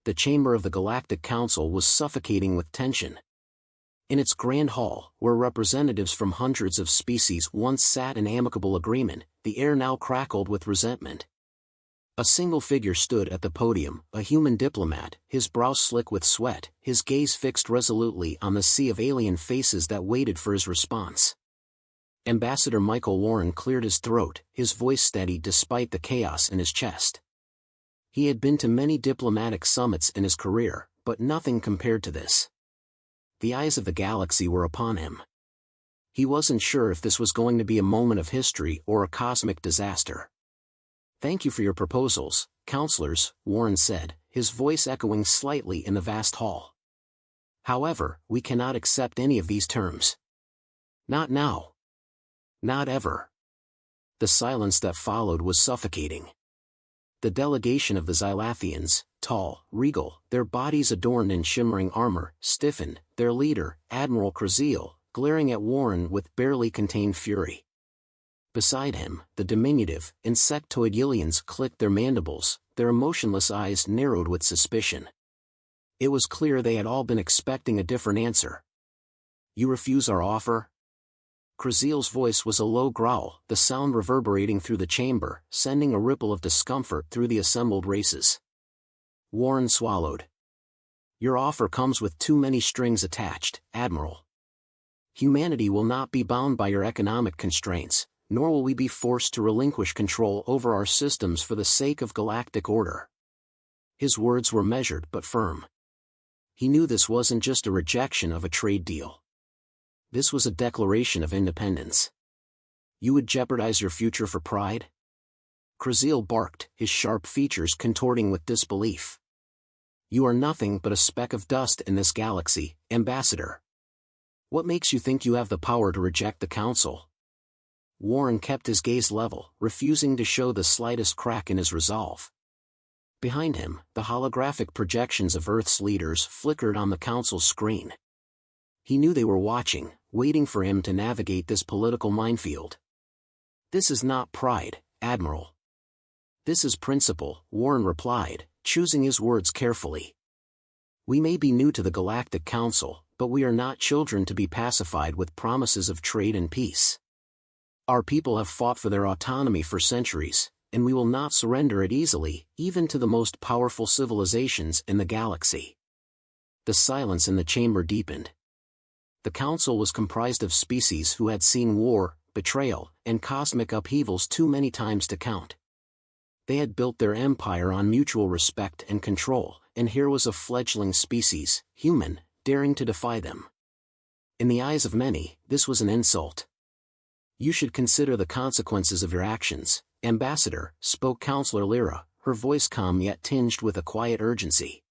The chamber of the Galactic Council was suffocating with tension. In its grand hall, where representatives from hundreds of species once sat in amicable agreement, the air now crackled with resentment. A single figure stood at the podium, a human diplomat, his brow slick with sweat, his gaze fixed resolutely on the sea of alien faces that waited for his response. Ambassador Michael Warren cleared his throat, his voice steady despite the chaos in his chest. He had been to many diplomatic summits in his career, but nothing compared to this. The eyes of the galaxy were upon him. He wasn't sure if this was going to be a moment of history or a cosmic disaster. "Thank you for your proposals, counselors," Warren said, his voice echoing slightly in the vast hall. "However, we cannot accept any of these terms. Not now. Not ever." The silence that followed was suffocating. The delegation of the Xylathians, tall, regal, their bodies adorned in shimmering armor, stiffened, their leader, Admiral Kraziel, glaring at Warren with barely contained fury. Beside him, the diminutive, insectoid Yilians clicked their mandibles, their emotionless eyes narrowed with suspicion. It was clear they had all been expecting a different answer. "You refuse our offer?" Kraziel's voice was a low growl, the sound reverberating through the chamber, sending a ripple of discomfort through the assembled races. Warren swallowed. "Your offer comes with too many strings attached, Admiral. Humanity will not be bound by your economic constraints, nor will we be forced to relinquish control over our systems for the sake of galactic order." His words were measured but firm. He knew this wasn't just a rejection of a trade deal. This was a declaration of independence. "You would jeopardize your future for pride?" Kraziel barked, his sharp features contorting with disbelief. "You are nothing but a speck of dust in this galaxy, Ambassador. What makes you think you have the power to reject the Council?" Warren kept his gaze level, refusing to show the slightest crack in his resolve. Behind him, the holographic projections of Earth's leaders flickered on the Council's screen. He knew they were watching, waiting for him to navigate this political minefield. "This is not pride, Admiral. This is principle," Warren replied, choosing his words carefully. "We may be new to the Galactic Council, but we are not children to be pacified with promises of trade and peace. Our people have fought for their autonomy for centuries, and we will not surrender it easily, even to the most powerful civilizations in the galaxy." The silence in the chamber deepened. The Council was comprised of species who had seen war, betrayal, and cosmic upheavals too many times to count. They had built their empire on mutual respect and control, and here was a fledgling species, human, daring to defy them. In the eyes of many, this was an insult. "You should consider the consequences of your actions, Ambassador," spoke Counselor Lyra, her voice calm yet tinged with a quiet urgency.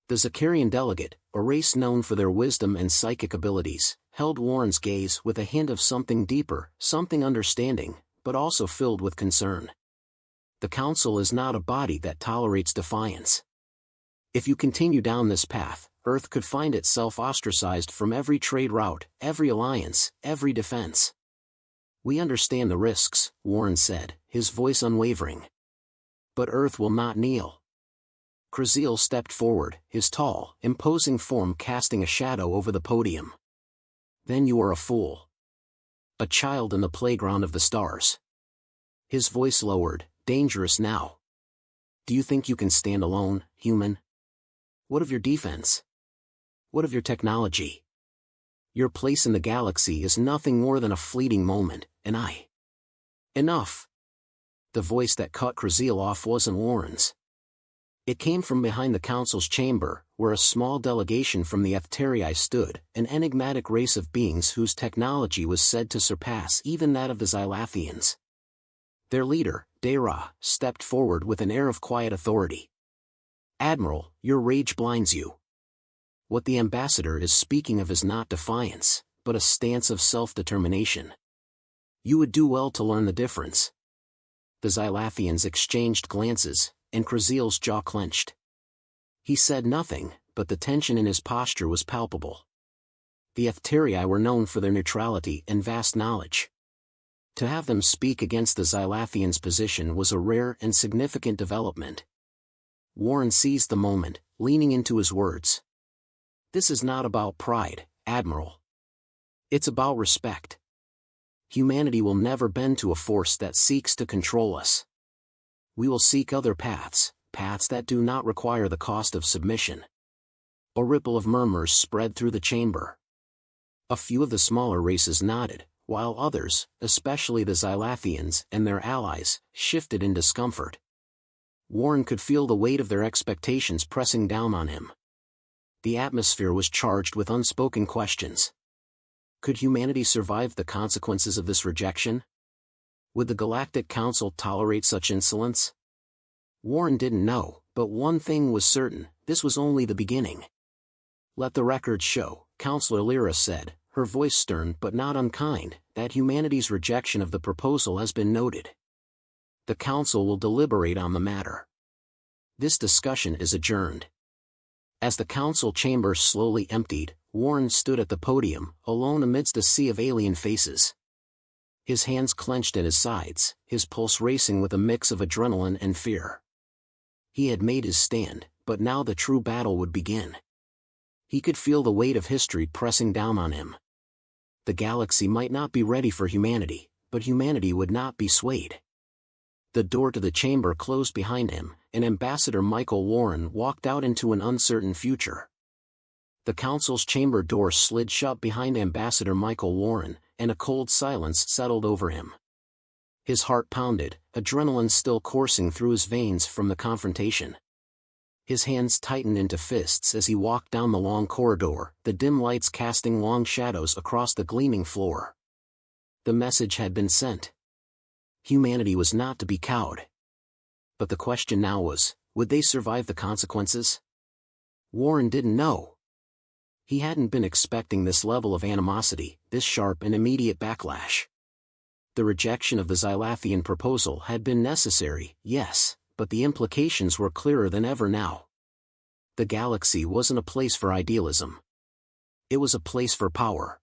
The Zakarian delegate, a race known for their wisdom and psychic abilities, held Warren's gaze with a hint of something deeper, something understanding, but also filled with concern. "The Council is not a body that tolerates defiance. If you continue down this path, Earth could find itself ostracized from every trade route, every alliance, every defense." "We understand the risks," Warren said, his voice unwavering. "But Earth will not kneel." Kraziel stepped forward, his tall, imposing form casting a shadow over the podium. "Then you are a fool. A child in the playground of the stars." His voice lowered, dangerous now. "Do you think you can stand alone, human? What of your defense? What of your technology? Your place in the galaxy is nothing more than a fleeting moment, and I..." "Enough!" The voice that cut Kraziel off wasn't Warren's. It came from behind the Council's chamber, where a small delegation from the HFY stood, an enigmatic race of beings whose technology was said to surpass even that of the Xylathians. Their leader, Dara, stepped forward with an air of quiet authority. "Admiral, your rage blinds you. What the Ambassador is speaking of is not defiance, but a stance of self-determination. You would do well to learn the difference." The Xylathians exchanged glances, and Kraziel's jaw clenched. He said nothing, but the tension in his posture was palpable. The HFY were known for their neutrality and vast knowledge. To have them speak against the Xylathians' position was a rare and significant development. Warren seized the moment, leaning into his words. This is not about pride, Admiral. It's about respect. Humanity will never bend to a force that seeks to control us. We will seek other paths, paths that do not require the cost of submission. A ripple of murmurs spread through the chamber. A few of the smaller races nodded, while others, especially the Xylathians and their allies, shifted in discomfort. Warren could feel the weight of their expectations pressing down on him. The atmosphere was charged with unspoken questions. Could humanity survive the consequences of this rejection? Would the Galactic Council tolerate such insolence? Warren didn't know, but one thing was certain: this was only the beginning. Let the record show, Counselor Lyra said, her voice stern but not unkind, that humanity's rejection of the proposal has been noted. The Council will deliberate on the matter. This discussion is adjourned. As the Council chamber slowly emptied, Warren stood at the podium, alone amidst a sea of alien faces. His hands clenched at his sides, his pulse racing with a mix of adrenaline and fear. He had made his stand, but now the true battle would begin. He could feel the weight of history pressing down on him. The galaxy might not be ready for humanity, but humanity would not be swayed. The door to the chamber closed behind him, and Ambassador Michael Warren walked out into an uncertain future. The Council's chamber door slid shut behind Ambassador Michael Warren, and a cold silence settled over him. His heart pounded, adrenaline still coursing through his veins from the confrontation. His hands tightened into fists as he walked down the long corridor, the dim lights casting long shadows across the gleaming floor. The message had been sent. Humanity was not to be cowed. But the question now was, would they survive the consequences? Warren didn't know. He hadn't been expecting this level of animosity, this sharp and immediate backlash. The rejection of the Xylathian proposal had been necessary, yes, but the implications were clearer than ever now. The galaxy wasn't a place for idealism. It was a place for power.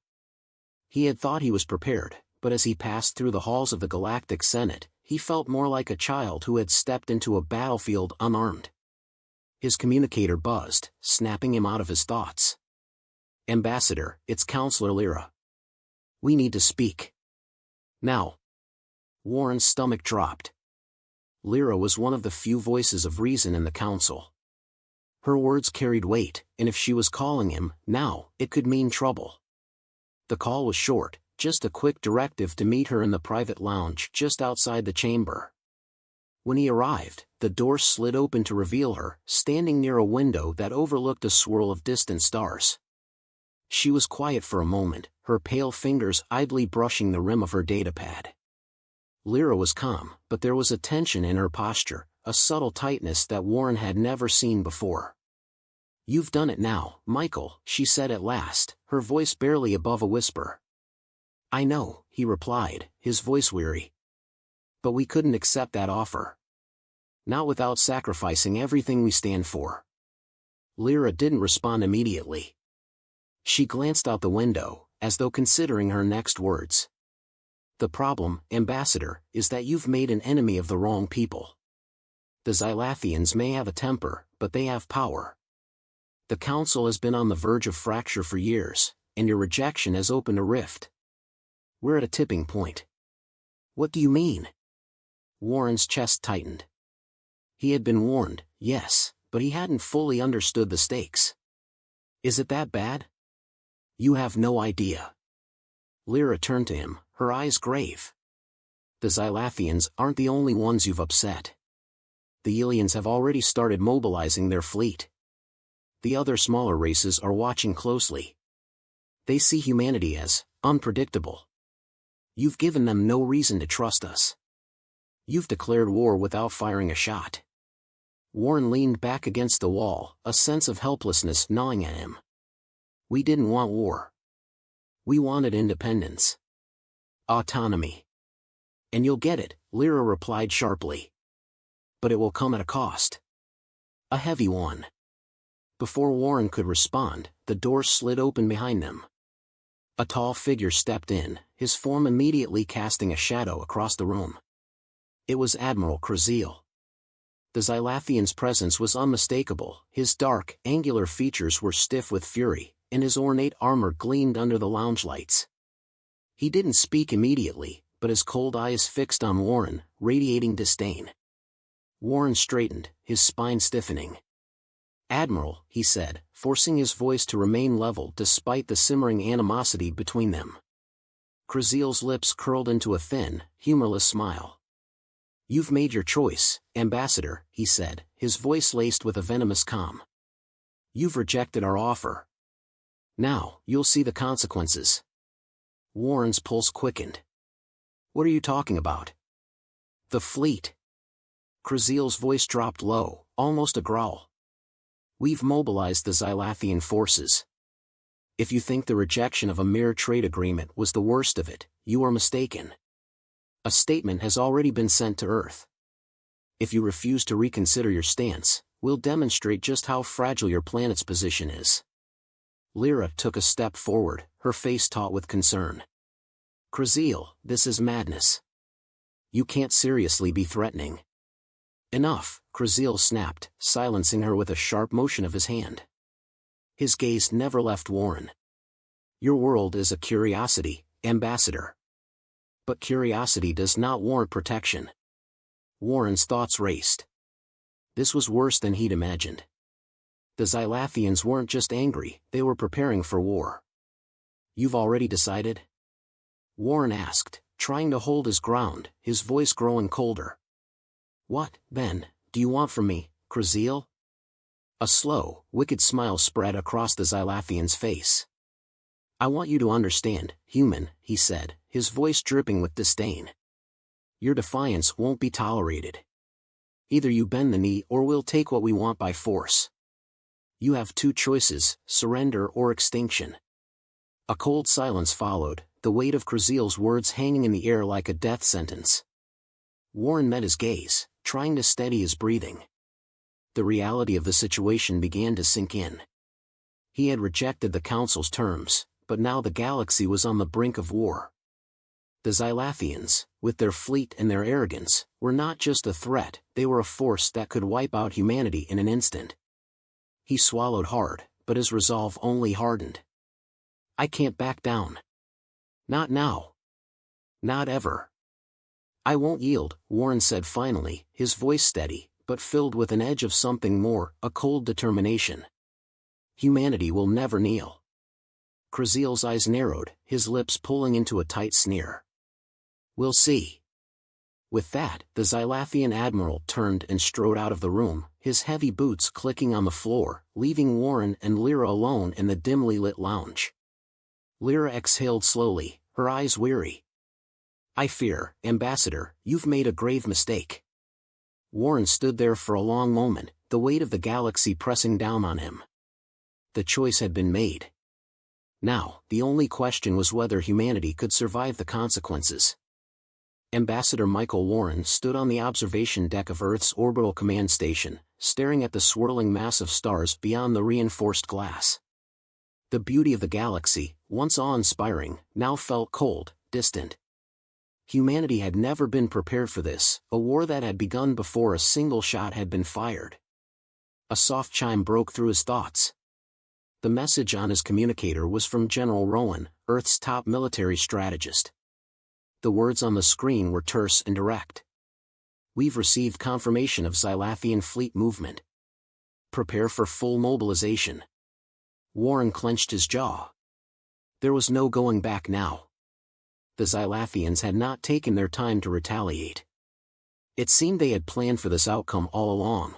He had thought he was prepared, but as he passed through the halls of the Galactic Senate, he felt more like a child who had stepped into a battlefield unarmed. His communicator buzzed, snapping him out of his thoughts. Ambassador, it's Counselor Lyra. We need to speak. Now. Warren's stomach dropped. Lyra was one of the few voices of reason in the council. Her words carried weight, and if she was calling him, now, it could mean trouble. The call was short, just a quick directive to meet her in the private lounge just outside the chamber. When he arrived, the door slid open to reveal her, standing near a window that overlooked a swirl of distant stars. She was quiet for a moment, her pale fingers idly brushing the rim of her datapad. Lyra was calm, but there was a tension in her posture, a subtle tightness that Warren had never seen before. You've done it now, Michael, she said at last, her voice barely above a whisper. I know, he replied, his voice weary. But we couldn't accept that offer. Not without sacrificing everything we stand for. Lyra didn't respond immediately. She glanced out the window, as though considering her next words. The problem, Ambassador, is that you've made an enemy of the wrong people. The Xylathians may have a temper, but they have power. The Council has been on the verge of fracture for years, and your rejection has opened a rift. We're at a tipping point. What do you mean? Warren's chest tightened. He had been warned, yes, but he hadn't fully understood the stakes. Is it that bad? You have no idea. Lyra turned to him, her eyes grave. The Xylathians aren't the only ones you've upset. The aliens have already started mobilizing their fleet. The other smaller races are watching closely. They see humanity as unpredictable. You've given them no reason to trust us. You've declared war without firing a shot. Warren leaned back against the wall, a sense of helplessness gnawing at him. We didn't want war. We wanted independence. Autonomy. And you'll get it, Lyra replied sharply. But it will come at a cost. A heavy one. Before Warren could respond, the door slid open behind them. A tall figure stepped in, his form immediately casting a shadow across the room. It was Admiral Kraziel. the Xylathian's presence was unmistakable. His dark, angular features were stiff with fury, and his ornate armor gleamed under the lounge lights. He didn't speak immediately, but his cold eyes fixed on Warren, radiating disdain. Warren straightened, his spine stiffening. "Admiral," he said, forcing his voice to remain level despite the simmering animosity between them. Kraziel's lips curled into a thin, humorless smile. "You've made your choice, Ambassador," he said, his voice laced with a venomous calm. "You've rejected our offer. Now, you'll see the consequences." Warren's pulse quickened. "What are you talking about?" "The fleet." Kraziel's voice dropped low, almost a growl. "We've mobilized the Xylathian forces. If you think the rejection of a mere trade agreement was the worst of it, you are mistaken. A statement has already been sent to Earth. If you refuse to reconsider your stance, we'll demonstrate just how fragile your planet's position is." Lyra took a step forward, her face taut with concern. "Kraziel, this is madness. You can't seriously be threatening." "Enough," Kraziel snapped, silencing her with a sharp motion of his hand. His gaze never left Warren. "Your world is a curiosity, Ambassador. But curiosity does not warrant protection." Warren's thoughts raced. This was worse than he'd imagined. The Xylathians weren't just angry, they were preparing for war. "You've already decided?" Warren asked, trying to hold his ground, his voice growing colder. "What, then, do you want from me, Kraziel?" A slow, wicked smile spread across the Xylathian's face. "I want you to understand, human," he said, his voice dripping with disdain. "Your defiance won't be tolerated. Either you bend the knee or we'll take what we want by force. You have two choices, surrender or extinction." A cold silence followed, the weight of Kraziel's words hanging in the air like a death sentence. Warren met his gaze, trying to steady his breathing. The reality of the situation began to sink in. He had rejected the Council's terms, but now the galaxy was on the brink of war. The Xylathians, with their fleet and their arrogance, were not just a threat, they were a force that could wipe out humanity in an instant. He swallowed hard, but his resolve only hardened. "I can't back down. Not now. Not ever. I won't yield," Warren said finally, his voice steady, but filled with an edge of something more, a cold determination. "Humanity will never kneel." Kraziel's eyes narrowed, his lips pulling into a tight sneer. "We'll see." With that, the Xylathian admiral turned and strode out of the room, his heavy boots clicking on the floor, leaving Warren and Lyra alone in the dimly lit lounge. Lyra exhaled slowly, her eyes weary. "I fear, Ambassador, you've made a grave mistake." Warren stood there for a long moment, the weight of the galaxy pressing down on him. The choice had been made. Now, the only question was whether humanity could survive the consequences. Ambassador Michael Warren stood on the observation deck of Earth's orbital command station, staring at the swirling mass of stars beyond the reinforced glass. The beauty of the galaxy, once awe-inspiring, now felt cold, distant. Humanity had never been prepared for this, a war that had begun before a single shot had been fired. A soft chime broke through his thoughts. The message on his communicator was from General Rowan, Earth's top military strategist. The words on the screen were terse and direct. "We've received confirmation of Xylathian fleet movement. Prepare for full mobilization." Warren clenched his jaw. There was no going back now. The Xylathians had not taken their time to retaliate. It seemed they had planned for this outcome all along.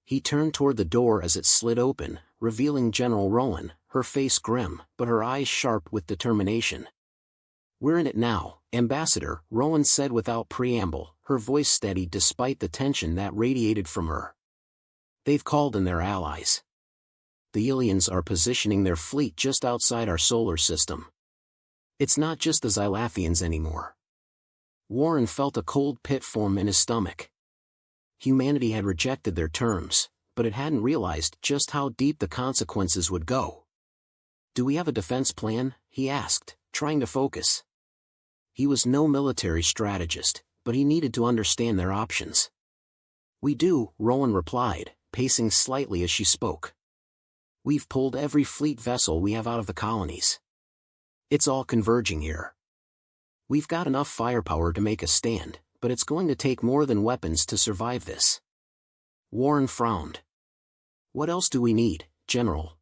He turned toward the door as it slid open, revealing General Rowan, her face grim, but her eyes sharp with determination. "We're in it now, Ambassador," Rowan said without preamble, her voice steady despite the tension that radiated from her. "They've called in their allies. The aliens are positioning their fleet just outside our solar system. It's not just the Xylathians anymore." Warren felt a cold pit form in his stomach. Humanity had rejected their terms, but it hadn't realized just how deep the consequences would go. "Do we have a defense plan?" he asked, trying to focus. He was no military strategist, but he needed to understand their options. We do, Rowan replied, pacing slightly as she spoke. We've pulled every fleet vessel we have out of the colonies. It's all converging here. We've got enough firepower to make a stand, but it's going to take more than weapons to survive this. Warren frowned. What else do we need, General?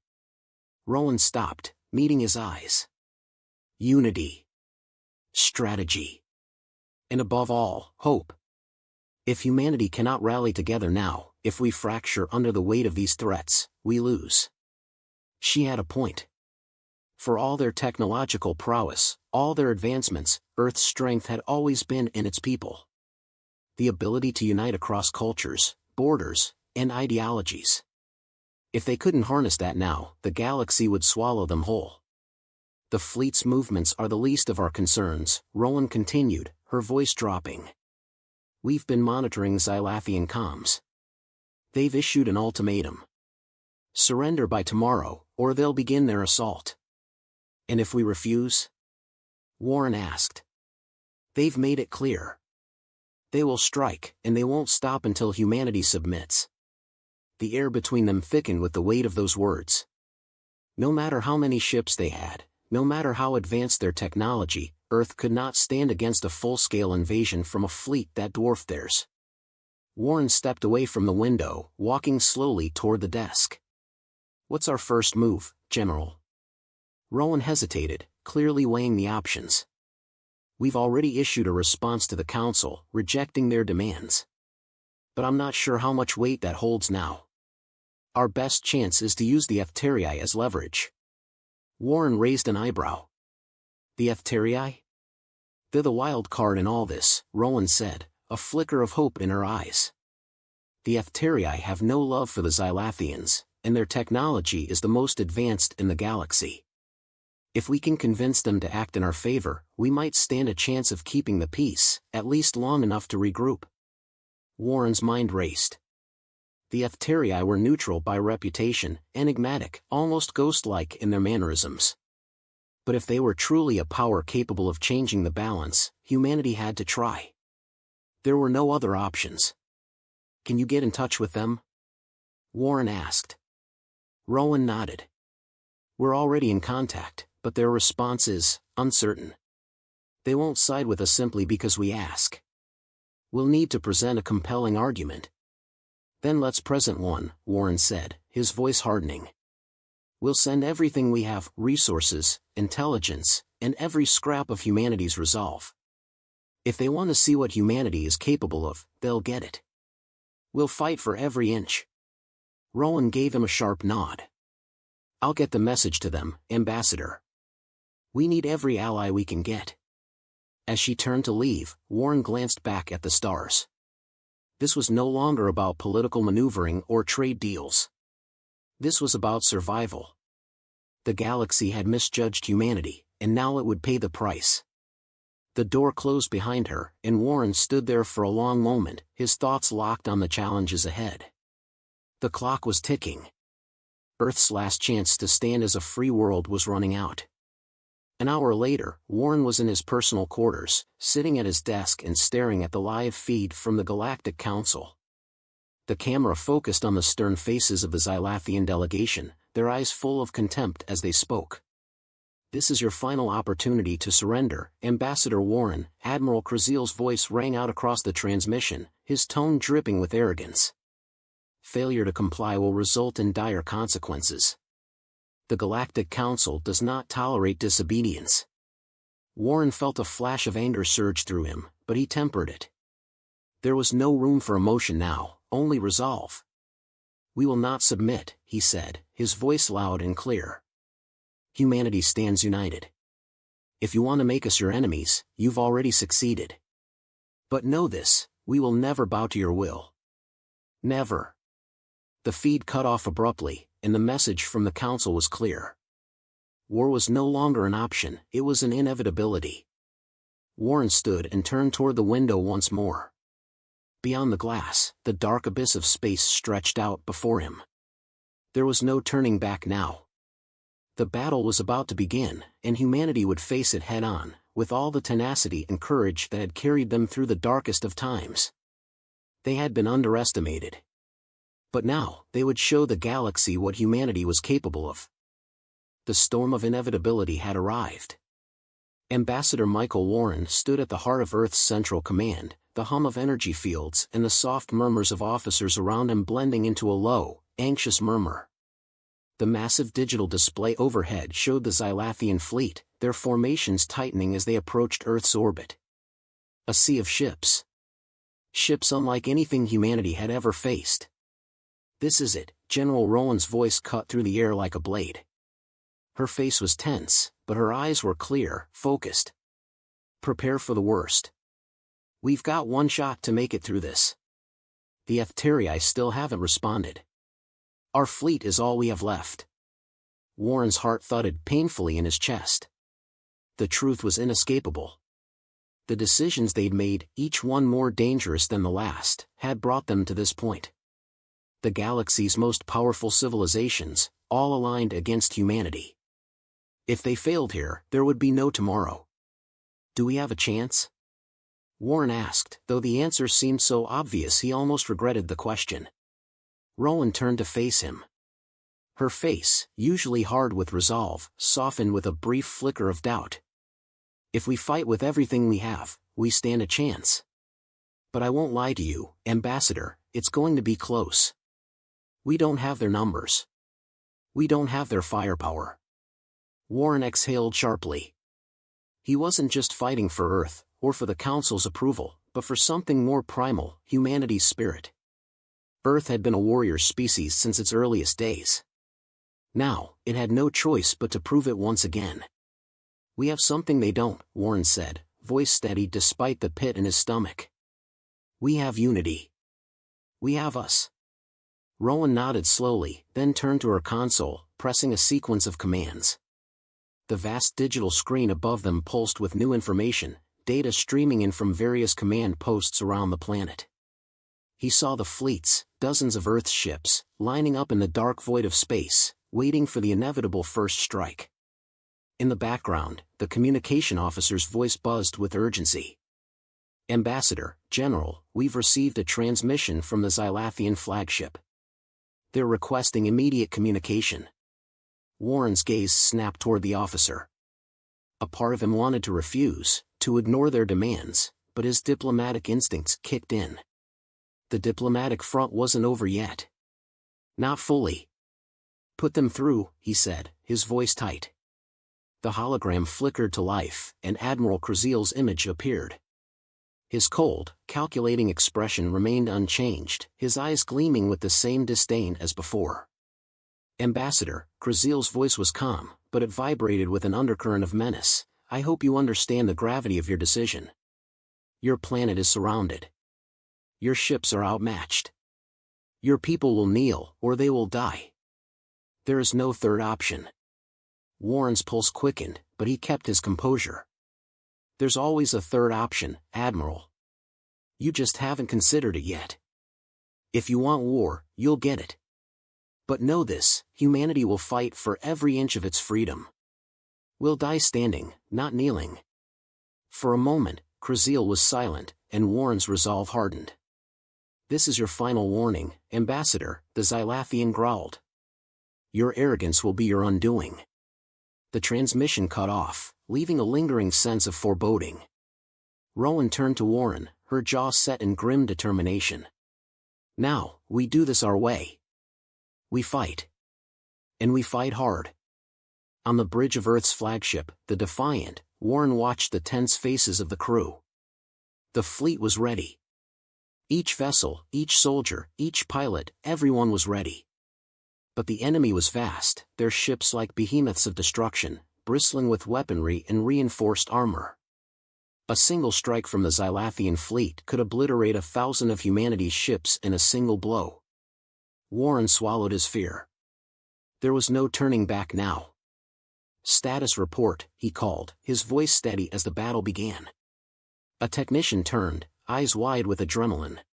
Rowan stopped, meeting his eyes. Unity. Strategy. And above all, hope. If humanity cannot rally together now, if we fracture under the weight of these threats, we lose. She had a point. For all their technological prowess, all their advancements, Earth's strength had always been in its people. The ability to unite across cultures, borders, and ideologies. If they couldn't harness that now, the galaxy would swallow them whole. The fleet's movements are the least of our concerns, Rowan continued, her voice dropping. We've been monitoring Xylathian comms. They've issued an ultimatum. Surrender by tomorrow, or they'll begin their assault. And if we refuse? Warren asked. They've made it clear. They will strike, and they won't stop until humanity submits. The air between them thickened with the weight of those words. No matter how many ships they had, no matter how advanced their technology, Earth could not stand against a full-scale invasion from a fleet that dwarfed theirs. Warren stepped away from the window, walking slowly toward the desk. What's our first move, General? Rowan hesitated, clearly weighing the options. We've already issued a response to the Council, rejecting their demands. But I'm not sure how much weight that holds now. Our best chance is to use the HFY as leverage. Warren raised an eyebrow. The HFY? They're the wild card in all this, Rowan said, a flicker of hope in her eyes. The HFY have no love for the Xylathians, and their technology is the most advanced in the galaxy. If we can convince them to act in our favor, we might stand a chance of keeping the peace, at least long enough to regroup. Warren's mind raced. The HFY were neutral by reputation, enigmatic, almost ghost-like in their mannerisms. But if they were truly a power capable of changing the balance, humanity had to try. There were no other options. Can you get in touch with them? Warren asked. Rowan nodded. We're already in contact, but their response is uncertain. They won't side with us simply because we ask. We'll need to present a compelling argument. Then let's present one, Warren said, his voice hardening. We'll send everything we have, resources, intelligence, and every scrap of humanity's resolve. If they want to see what humanity is capable of, they'll get it. We'll fight for every inch. Rowan gave him a sharp nod. I'll get the message to them, Ambassador. We need every ally we can get. As she turned to leave, Warren glanced back at the stars. This was no longer about political maneuvering or trade deals. This was about survival. The galaxy had misjudged humanity, and now it would pay the price. The door closed behind her, and Warren stood there for a long moment, his thoughts locked on the challenges ahead. The clock was ticking. Earth's last chance to stand as a free world was running out. An hour later, Warren was in his personal quarters, sitting at his desk and staring at the live feed from the Galactic Council. The camera focused on the stern faces of the Xylathian delegation, their eyes full of contempt as they spoke. This is your final opportunity to surrender, Ambassador Warren, Admiral Kraziel's voice rang out across the transmission, his tone dripping with arrogance. Failure to comply will result in dire consequences. The Galactic Council does not tolerate disobedience. Warren felt a flash of anger surge through him, but he tempered it. There was no room for emotion now, only resolve. We will not submit, he said, his voice loud and clear. Humanity stands united. If you want to make us your enemies, you've already succeeded. But know this, we will never bow to your will. Never. The feed cut off abruptly, and the message from the Council was clear. War was no longer an option, it was an inevitability. Warren stood and turned toward the window once more. Beyond the glass, the dark abyss of space stretched out before him. There was no turning back now. The battle was about to begin, and humanity would face it head-on, with all the tenacity and courage that had carried them through the darkest of times. They had been underestimated. But now, they would show the galaxy what humanity was capable of. The storm of inevitability had arrived. Ambassador Michael Warren stood at the heart of Earth's central command, the hum of energy fields and the soft murmurs of officers around him blending into a low, anxious murmur. The massive digital display overhead showed the Xylathian fleet, their formations tightening as they approached Earth's orbit. A sea of ships. Ships unlike anything humanity had ever faced. "This is it," General Rowan's voice cut through the air like a blade. Her face was tense, but her eyes were clear, focused. "Prepare for the worst. We've got one shot to make it through this. The Efterii still haven't responded. Our fleet is all we have left." Warren's heart thudded painfully in his chest. The truth was inescapable. The decisions they'd made, each one more dangerous than the last, had brought them to this point. The galaxy's most powerful civilizations, all aligned against humanity. If they failed here, there would be no tomorrow. "Do we have a chance?" Warren asked, though the answer seemed so obvious he almost regretted the question. Rowan turned to face him. Her face, usually hard with resolve, softened with a brief flicker of doubt. "If we fight with everything we have, we stand a chance. But I won't lie to you, Ambassador, it's going to be close. We don't have their numbers. We don't have their firepower." Warren exhaled sharply. He wasn't just fighting for Earth, or for the Council's approval, but for something more primal, humanity's spirit. Earth had been a warrior species since its earliest days. Now, it had no choice but to prove it once again. "We have something they don't," Warren said, voice steady despite the pit in his stomach. "We have unity. We have us." Rowan nodded slowly, then turned to her console, pressing a sequence of commands. The vast digital screen above them pulsed with new information, data streaming in from various command posts around the planet. He saw the fleets, dozens of Earth's ships, lining up in the dark void of space, waiting for the inevitable first strike. In the background, the communication officer's voice buzzed with urgency. "Ambassador, General, we've received a transmission from the Xylathian flagship. They're requesting immediate communication." Warren's gaze snapped toward the officer. A part of him wanted to refuse, to ignore their demands, but his diplomatic instincts kicked in. The diplomatic front wasn't over yet. Not fully. "Put them through," he said, his voice tight. The hologram flickered to life, and Admiral Kraziel's image appeared. His cold, calculating expression remained unchanged, his eyes gleaming with the same disdain as before. "Ambassador," Kraziel's voice was calm, but it vibrated with an undercurrent of menace. "I hope you understand the gravity of your decision. Your planet is surrounded. Your ships are outmatched. Your people will kneel, or they will die. There is no third option." Warren's pulse quickened, but he kept his composure. "There's always a third option, Admiral. You just haven't considered it yet. If you want war, you'll get it. But know this, humanity will fight for every inch of its freedom. We'll die standing, not kneeling." For a moment, Kraziel was silent, and Warren's resolve hardened. "This is your final warning, Ambassador," the Xylathian growled. "Your arrogance will be your undoing." The transmission cut off, leaving a lingering sense of foreboding. Rowan turned to Warren, her jaw set in grim determination. "Now, we do this our way. We fight. And we fight hard." On the bridge of Earth's flagship, the Defiant, Warren watched the tense faces of the crew. The fleet was ready. Each vessel, each soldier, each pilot, everyone was ready. But the enemy was vast, their ships like behemoths of destruction, bristling with weaponry and reinforced armor. A single strike from the Xylathian fleet could obliterate 1,000 of humanity's ships in a single blow. Warren swallowed his fear. There was no turning back now. "Status report," he called, his voice steady as the battle began. A technician turned, eyes wide with adrenaline.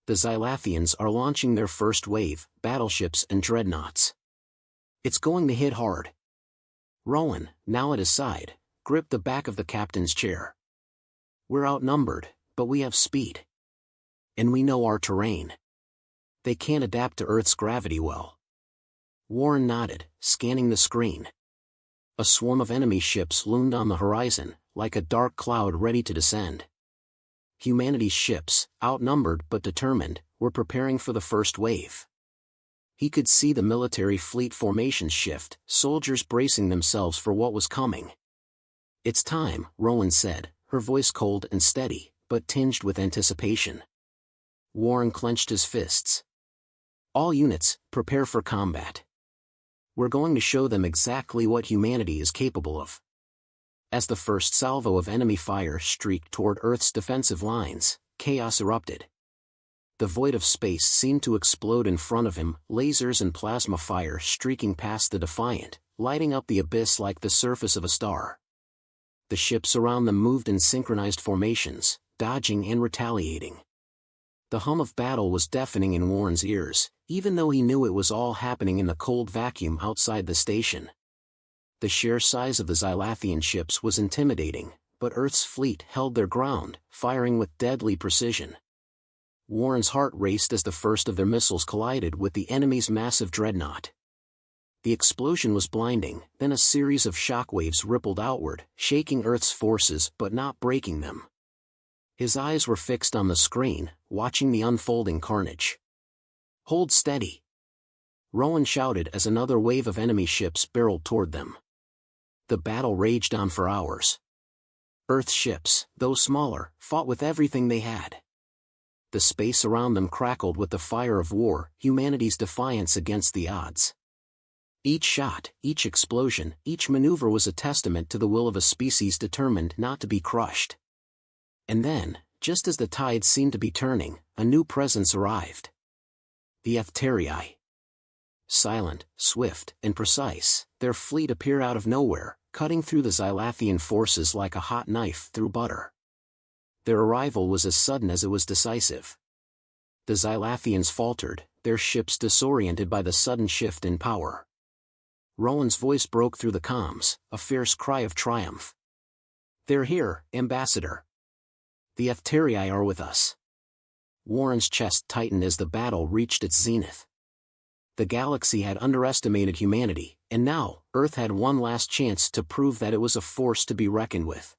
"The Xylathians are launching their first wave, battleships and dreadnoughts. It's going to hit hard." Rowan, now at his side, gripped the back of the captain's chair. "We're outnumbered, but we have speed. And we know our terrain. They can't adapt to Earth's gravity well. Warren nodded, scanning the screen. A swarm of enemy ships loomed on the horizon, like a dark cloud ready to descend. Humanity's ships, outnumbered but determined, were preparing for the first wave. He could see the military fleet formations shift, soldiers bracing themselves for what was coming. "It's time," Rowan said, her voice cold and steady, but tinged with anticipation. Warren clenched his fists. "All units, prepare for combat. We're going to show them exactly what humanity is capable of." As the first salvo of enemy fire streaked toward Earth's defensive lines, chaos erupted. The void of space seemed to explode in front of him, lasers and plasma fire streaking past the Defiant, lighting up the abyss like the surface of a star. The ships around them moved in synchronized formations, dodging and retaliating. The hum of battle was deafening in Warren's ears, even though he knew it was all happening in the cold vacuum outside the station. The sheer size of the Xylathian ships was intimidating, but Earth's fleet held their ground, firing with deadly precision. Warren's heart raced as the first of their missiles collided with the enemy's massive dreadnought. The explosion was blinding, then a series of shockwaves rippled outward, shaking Earth's forces but not breaking them. His eyes were fixed on the screen, watching the unfolding carnage. "Hold steady!" Rowan shouted as another wave of enemy ships barreled toward them. The battle raged on for hours. Earth's ships, though smaller, fought with everything they had. The space around them crackled with the fire of war, humanity's defiance against the odds. Each shot, each explosion, each maneuver was a testament to the will of a species determined not to be crushed. And then, just as the tide seemed to be turning, a new presence arrived. The HFY. Silent, swift, and precise, their fleet appeared out of nowhere, cutting through the Xylathian forces like a hot knife through butter. Their arrival was as sudden as it was decisive. The Xylathians faltered, their ships disoriented by the sudden shift in power. Rowan's voice broke through the comms, a fierce cry of triumph. "They're here, Ambassador. The HFY are with us." Warren's chest tightened as the battle reached its zenith. The galaxy had underestimated humanity, and now, Earth had one last chance to prove that it was a force to be reckoned with.